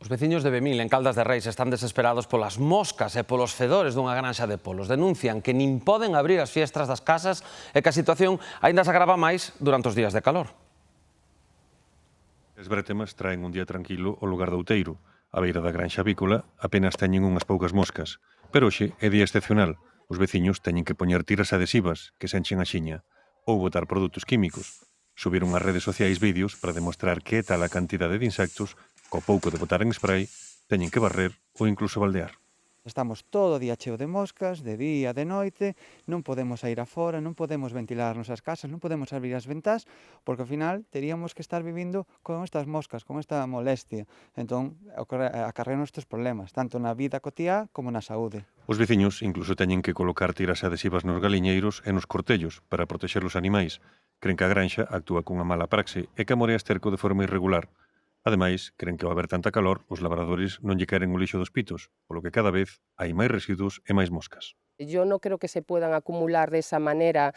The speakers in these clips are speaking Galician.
Os veciños de Bemil, en Caldas de Reis, están desesperados polas moscas e polos fedores dunha granxa de polos. Denuncian que nin poden abrir as fiestras das casas e que a situación aínda se agrava máis durante os días de calor. As brétemas traen un día tranquilo ao lugar do Outeiro. A beira da granxa avícola apenas teñen unhas poucas moscas. Pero hoxe é día excepcional. Os veciños teñen que poñer tiras adhesivas que se enchen a xiña ou botar produtos químicos. Subiron ás redes sociais vídeos para demostrar que é tal a cantidade de insectos co pouco de botar en spray, teñen que barrer ou incluso baldear. Estamos todo o día cheo de moscas, de día, de noite, non podemos sair afora, non podemos ventilar as nosas casas, non podemos abrir as ventás, porque ao final teríamos que estar vivindo con estas moscas, con esta molestia. Entón, acarrean estes problemas, tanto na vida cotiá como na saúde. Os veciños incluso teñen que colocar tiras adhesivas nos galiñeiros e nos cortellos para protexer os animais. Cren que a granxa actúa cunha mala praxe e que amorea esterco de forma irregular. Ademais, cren que ao haber tanta calor, os labradores non lle queren o lixo dos pitos, polo que cada vez hai máis residuos e máis moscas. Yo no creo que se puedan acumular de esa manera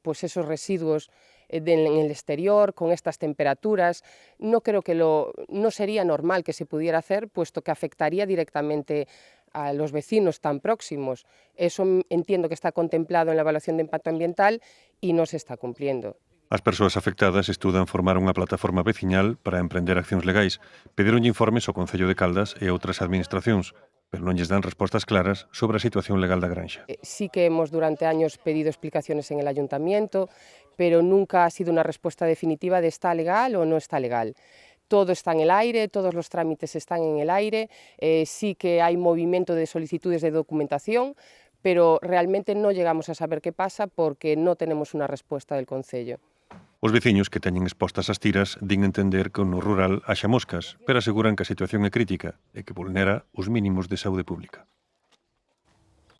pues esos residuos en el exterior, con estas temperaturas. No creo que no sería normal que se pudiera hacer, puesto que afectaría directamente a los vecinos tan próximos. Eso entiendo que está contemplado en la evaluación de impacto ambiental y no se está cumpliendo. As persoas afectadas estudan formar unha plataforma veciñal para emprender accións legais. Pedironlle informes ao Concello de Caldas e a outras administracións, pero non lles dan respostas claras sobre a situación legal da granxa. Sí que hemos durante años pedido explicaciones en el ayuntamiento, pero nunca ha sido una respuesta definitiva de está legal o no está legal. Todo está en el aire, todos los trámites están en el aire, sí que hay movimiento de solicitudes de documentación, pero realmente no llegamos a saber qué pasa porque no tenemos una respuesta del Concello. Os veciños que teñen expostas as tiras din entender que no rural haxa moscas, pero aseguran que a situación é crítica e que vulnera os mínimos de saúde pública.